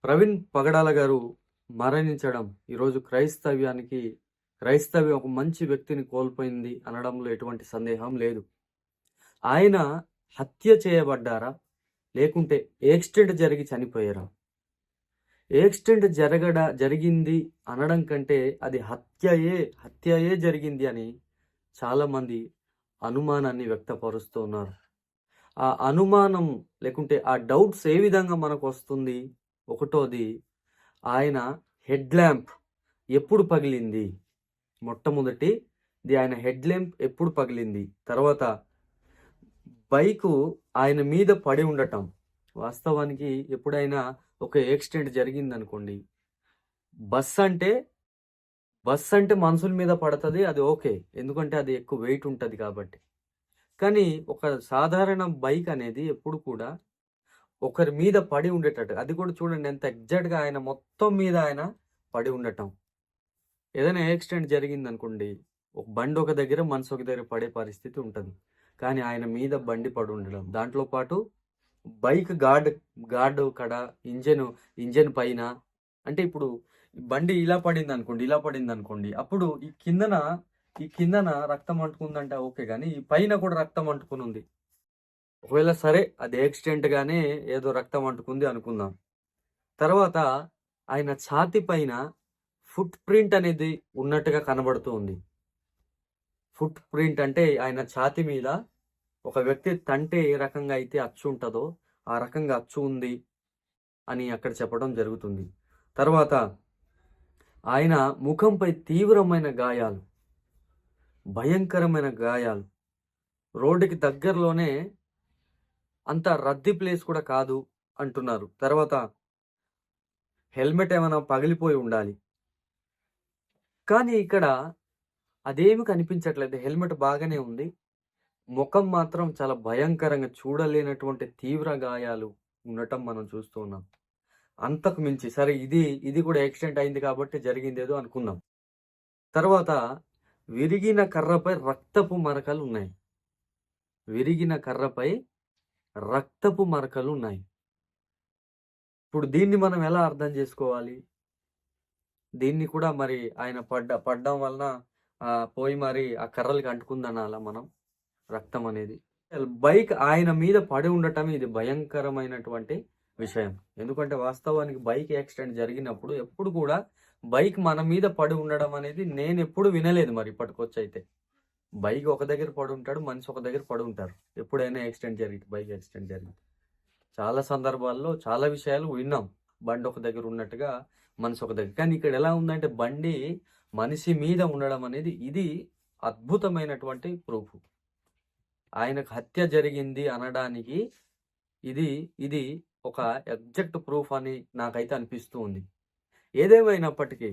ప్రవీణ్ పగడాల గారు మరణించడం ఈరోజు క్రైస్తవ్యం ఒక మంచి వ్యక్తిని కోల్పోయింది అనడంలో ఎటువంటి సందేహం లేదు. ఆయన హత్య చేయబడ్డారా, లేకుంటే యాక్సిడెంట్ జరిగి చనిపోయారా? యాక్సిడెంట్ జరిగింది అనడం కంటే అది హత్యయే జరిగింది అని చాలామంది అనుమానాన్ని వ్యక్తపరుస్తూ ఉన్నారు. ఆ అనుమానం లేకుంటే ఆ డౌట్స్ ఏ విధంగా మనకు వస్తుంది? ఒకటోది, ఆయన హెడ్ ల్యాంప్ ఎప్పుడు పగిలింది? మొట్టమొదటిది ఆయన హెడ్ ల్యాంప్ ఎప్పుడు పగిలింది? తర్వాత బైకు ఆయన మీద పడి ఉండటం. వాస్తవానికి ఎప్పుడైనా ఒక యాక్సిడెంట్ జరిగిందనుకోండి, బస్ అంటే మనుషుల మీద పడుతుంది, అది ఓకే, ఎందుకంటే అది ఎక్కువ వెయిట్ ఉంటుంది కాబట్టి. కానీ ఒక సాధారణ బైక్ అనేది ఎప్పుడు కూడా ఒకరి మీద పడి ఉండేటట్టు, అది కూడా చూడండి ఎంత ఎగ్జాక్ట్గా ఆయన మొత్తం మీద ఆయన పడి ఉండటం. ఏదైనా యాక్సిడెంట్ జరిగింది అనుకోండి, ఒక బండి ఒక దగ్గర మనసు ఒక దగ్గర పడే పరిస్థితి ఉంటుంది. కానీ ఆయన మీద బండి పడి ఉండడం, దాంట్లో పాటు బైక్ గార్డు కడ ఇంజన్ పైన, అంటే ఇప్పుడు బండి ఇలా పడింది అనుకోండి, అప్పుడు ఈ కిందన రక్తం అంటుకుందంటే ఓకే, కానీ ఈ పైన కూడా రక్తం అంటుకుని ఉంది. ఒకవేళ సరే అది యాక్సిడెంట్ గానే ఏదో రక్తం అంటుకుంది అనుకుందాం. తర్వాత ఆయన ఛాతి పైన ఫుట్ ప్రింట్ అనేది ఉన్నట్టుగా కనబడుతూ ఉంది. ఫుట్ ప్రింట్ అంటే ఆయన ఛాతి మీద ఒక వ్యక్తి తంటే ఏ రకంగా అయితే అచ్చు ఉంటుందో ఆ రకంగా అచ్చు ఉంది అని అక్కడ చెప్పడం జరుగుతుంది. తర్వాత ఆయన ముఖంపై తీవ్రమైన గాయాలు, భయంకరమైన గాయాలు. రోడ్డుకి దగ్గరలోనే, అంత రద్దీ ప్లేస్ కూడా కాదు అంటున్నారు. తర్వాత హెల్మెట్ ఏమైనా పగిలిపోయి ఉండాలి, కానీ ఇక్కడ అదేమి కనిపించట్లేదు. హెల్మెట్ బాగానే ఉంది, ముఖం మాత్రం చాలా భయంకరంగా చూడలేనటువంటి తీవ్ర గాయాలు ఉండటం మనం చూస్తూ ఉన్నాం. అంతకు మించి సరే ఇది కూడా యాక్సిడెంట్ అయింది కాబట్టి జరిగిందేదో అనుకుందాం. తర్వాత విరిగిన కర్రపై రక్తపు మరకలు ఉన్నాయి. ఇప్పుడు దీన్ని మనం ఎలా అర్థం చేసుకోవాలి? దీన్ని కూడా మరి ఆయన పడ్డం వలన పోయి మరి ఆ కర్రలకి అంటుకుందనాలా మనం రక్తం అనేది? బైక్ ఆయన మీద పడి ఉండటం ఇది భయంకరమైనటువంటి విషయం. ఎందుకంటే వాస్తవానికి బైక్ యాక్సిడెంట్ జరిగినప్పుడు ఎప్పుడు కూడా బైక్ మన మీద పడి ఉండడం అనేది నేను ఎప్పుడు వినలేదు. మరి ఇప్పటికొచ్చి అయితే బైక్ ఒక దగ్గర పడి ఉంటాడు, మనిషి ఒక దగ్గర పడి ఉంటారు. ఎప్పుడైనా బైక్ యాక్సిడెంట్ జరిగింది చాలా సందర్భాల్లో చాలా విషయాలు విన్నాం. బండి ఒక దగ్గర ఉన్నట్టుగా మనిషి ఒక దగ్గర. కానీ ఇక్కడ ఎలా ఉందంటే బండి మనిషి మీద ఉండడం అనేది ఇది అద్భుతమైనటువంటి ప్రూఫ్. ఆయనకు హత్య జరిగింది అనడానికి ఇది ఒక ఎగ్జాక్ట్ ప్రూఫ్ అని నాకైతే అనిపిస్తూ ఉంది. ఏదేమైనప్పటికీ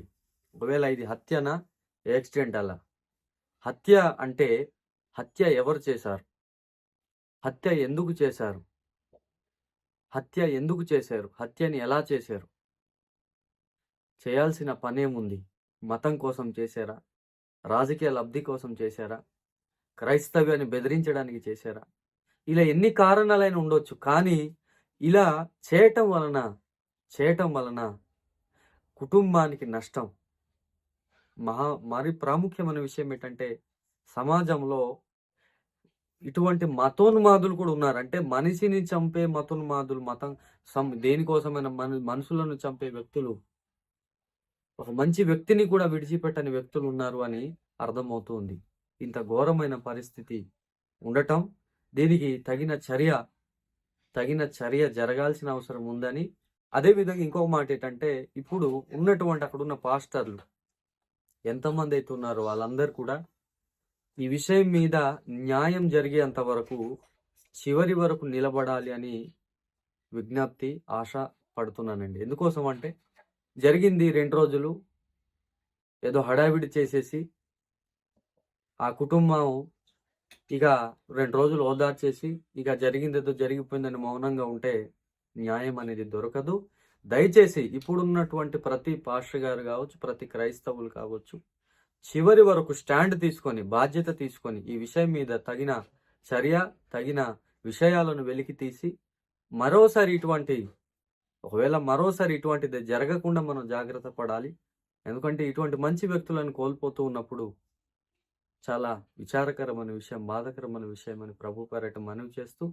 ఒకవేళ ఇది హత్యనా యాక్సిడెంట్ అలా, హత్య అంటే హత్య ఎవరు చేశారు? హత్య ఎందుకు చేశారు? హత్యని ఎలా చేశారు? చేయాల్సిన పనేముంది? మతం కోసం చేశారా? రాజకీయ లబ్ధి కోసం చేశారా? క్రైస్తవ్యాన్ని బెదిరించడానికి చేశారా? ఇలా ఎన్ని కారణాలైనా ఉండొచ్చు, కానీ ఇలా చేయటం వలన కుటుంబానికి నష్టం. మరి ప్రాముఖ్యమైన విషయం ఏంటంటే సమాజంలో ఇటువంటి మతోన్మాదులు కూడా ఉన్నారు. అంటే మనిషిని చంపే మతోన్మాదులు, దేనికోసమైన మనుషులను చంపే వ్యక్తులు, ఒక మంచి వ్యక్తిని కూడా విడిచిపెట్టని వ్యక్తులు ఉన్నారు అని అర్థమవుతుంది. ఇంత ఘోరమైన పరిస్థితి ఉండటం, దీనికి తగిన చర్య జరగాల్సిన అవసరం ఉందని. అదేవిధంగా ఇంకొక మాట ఏంటంటే, ఇప్పుడు అక్కడున్న పాస్టర్లు ఎంతమంది అయితే ఉన్నారో వాళ్ళందరూ కూడా ఈ విషయం మీద న్యాయం జరిగేంత వరకు చివరి వరకు నిలబడాలి అని విజ్ఞప్తి, ఆశ పడుతున్నానండి. ఎందుకోసం అంటే జరిగింది 2 రోజులు ఏదో హడావిడి చేసేసి ఆ కుటుంబం ఇక 2 రోజులు ఓదార్చేసి ఇక జరిగిందేదో జరిగిపోయిందని మౌనంగా ఉంటే న్యాయం అనేది దొరకదు. దయచేసి ఇప్పుడున్నటువంటి ప్రతి పాస్టర్ గారు కావచ్చు, ప్రతి క్రైస్తవులు కావచ్చు, చివరి వరకు స్టాండ్ తీసుకొని, బాధ్యత తీసుకొని ఈ విషయం మీద తగిన విషయాలను వెలికి తీసి మరోసారి ఇటువంటి ఒకవేళ మరోసారి ఇటువంటిది జరగకుండా మనం జాగ్రత్త పడాలి. ఎందుకంటే ఇటువంటి మంచి వ్యక్తులను కోల్పోతూ ఉన్నప్పుడు చాలా విచారకరమైన విషయం, బాధాకరమైన విషయమని ప్రభు పేరట మనవి చేస్తూ